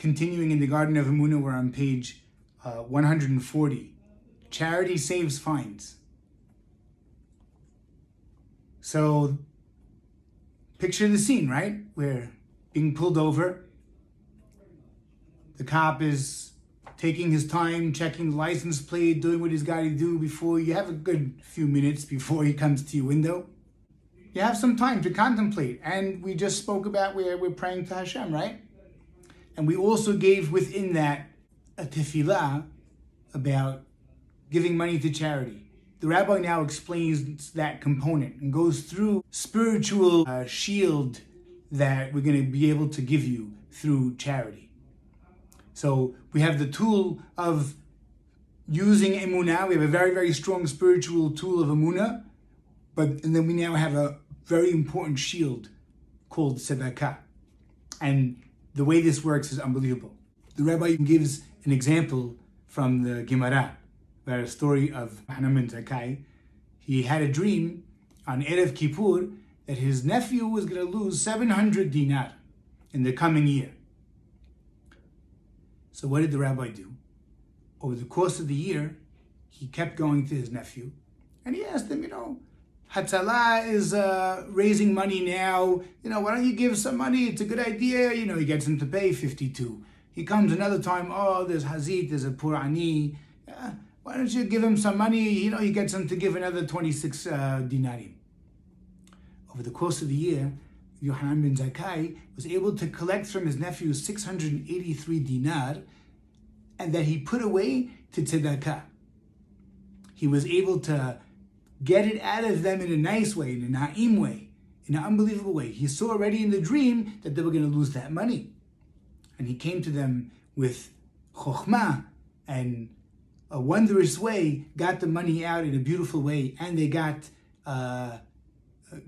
continuing in the Garden of Emuna, we're on page 140. Charity saves fines. So, picture the scene, right? We're being pulled over. The cop is taking his time, checking the license plate, doing what he's got to do before you have a good few minutes before he comes to your window. You have some time to contemplate. And we just spoke about where we're praying to Hashem, right? And we also gave within that a tefillah about giving money to charity. The rabbi now explains that component and goes through spiritual shield that we're going to be able to give you through charity. So we have the tool of using Emuna. We have a very, very strong spiritual tool of Emuna. And then we now have a very important shield called tzedakah. And the way this works is unbelievable. The rabbi gives an example from the Gemara about a story of Hanan ben Zakkai. He had a dream on Erev Kippur that his nephew was going to lose 700 dinar in the coming year. So what did the rabbi do? Over the course of the year, he kept going to his nephew and he asked him, Hatzalah is raising money now. Why don't you give some money? It's a good idea. He gets him to pay 52. He comes another time, there's Hazit, there's a poor ani. Why don't you give him some money? He gets him to give another 26 dinarim. Over the course of the year, Yohanan ben Zakkai was able to collect from his nephew 683 dinar, and that he put away to tzedakah. He was able to get it out of them in a nice way, in a na'im way, in an unbelievable way. He saw already in the dream that they were going to lose that money. And he came to them with chokhmah and a wondrous way, got the money out in a beautiful way, and they got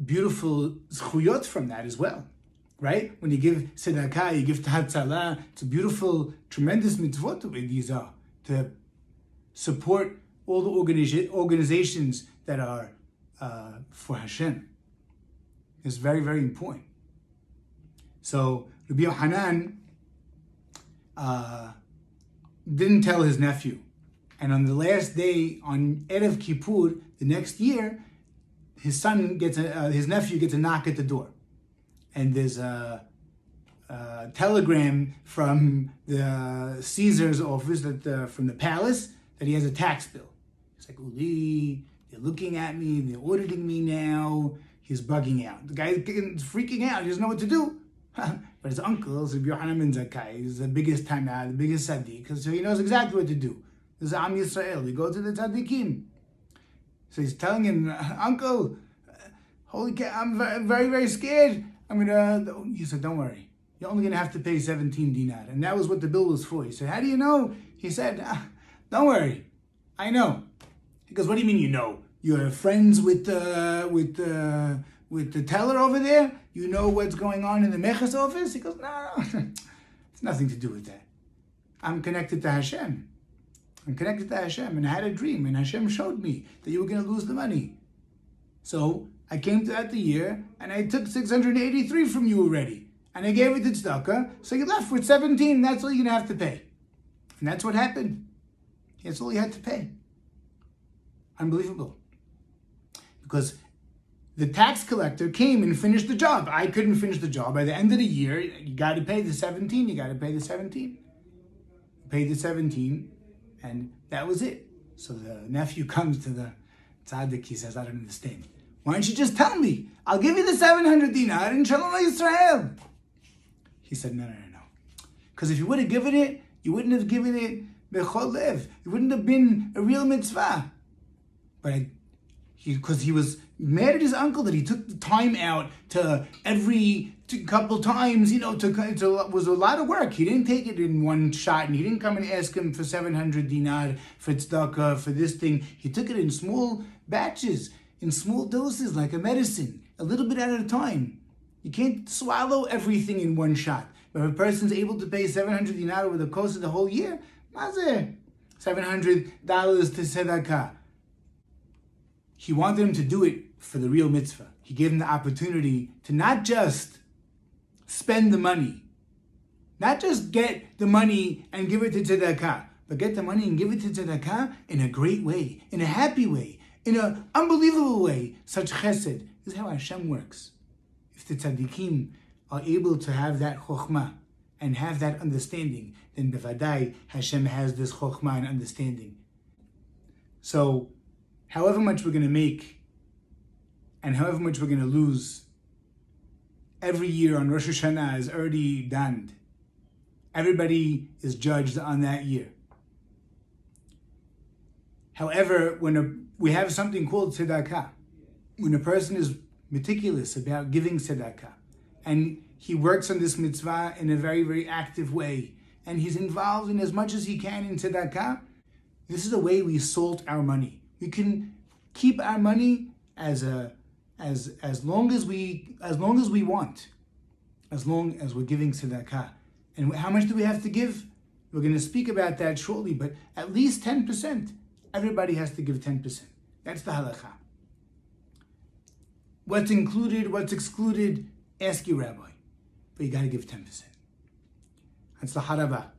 beautiful zchuyot from that as well, right? When you give tzedakah, you give hatzalah, it's a beautiful, tremendous mitzvot the way these are, to support all the organizations that are for Hashem. It's very, very important. So Rabbi Yohanan didn't tell his nephew. And on the last day, on Erev Kippur, the next year, his nephew gets a knock at the door. And there's a telegram from the Caesar's office, from the palace, that he has a tax bill. He's like, Uli, they're looking at me, they're auditing me now. He's bugging out. The guy's freaking out, he doesn't know what to do. But his uncle, Yohanan ben Zakkai, is the biggest Tana, the biggest Tzaddik, so he knows exactly what to do. This is Am Yisrael. We go to the Tzaddikim. So he's telling him, Uncle, holy cow, I'm very, very scared. He said, don't worry. You're only going to have to pay 17 dinar. And that was what the bill was for. He said, how do you know? He said, don't worry. I know. He goes, what do you mean you know? You're friends with the teller over there? You know what's going on in the Mecha's office? He goes, no. It's nothing to do with that. I'm connected to Hashem. And I had a dream, and Hashem showed me that you were going to lose the money. So I came throughout the year, and I took 683 from you already, and I gave it to tzedakah, so you left with 17, that's all you're going to have to pay. And that's what happened. That's all you had to pay. Unbelievable. Because the tax collector came and finished the job. I couldn't finish the job. By the end of the year, you got to pay the 17, Paid the 17. And that was it. So the nephew comes to the tzaddik. He says, I don't understand. Why don't you just tell me? I'll give you the 700 dinar in Shalom Yisrael. He said, no. Because if you would have given it, you wouldn't have given it bechol lev. It wouldn't have been a real mitzvah. But because he was mad at his uncle that he took the time out to every couple times, it was a lot of work. He didn't take it in one shot, and he didn't come and ask him for 700 dinar for tzedakah, for this thing. He took it in small batches, in small doses, like a medicine, a little bit at a time. You can't swallow everything in one shot. But if a person's able to pay 700 dinar over the course of the whole year, mazeh, $700 to tzedakah. He wanted him to do it for the real mitzvah. He gave him the opportunity to not just spend the money, Not just get the money and give it to tzedakah, but get the money and give it to tzedakah in a great way, in a happy way, in an unbelievable way. Such chesed is how Hashem works. If the tzaddikim are able to have that chokhmah and have that understanding, then bevadai Hashem has this chokhmah and understanding. So, however much we're going to make and however much we're going to lose, every year on Rosh Hashanah is already done. Everybody is judged on that year. However, when we have something called tzedakah, when a person is meticulous about giving tzedakah, and he works on this mitzvah in a very, very active way, and he's involved in as much as he can in tzedakah, this is the way we salt our money. We can keep our money as long as we want, as long as we're giving tzedakah. And how much do we have to give? We're going to speak about that shortly, but at least 10%. Everybody has to give 10%. That's the halakha. What's included, what's excluded, ask your rabbi. But you got to give 10%. That's the harava.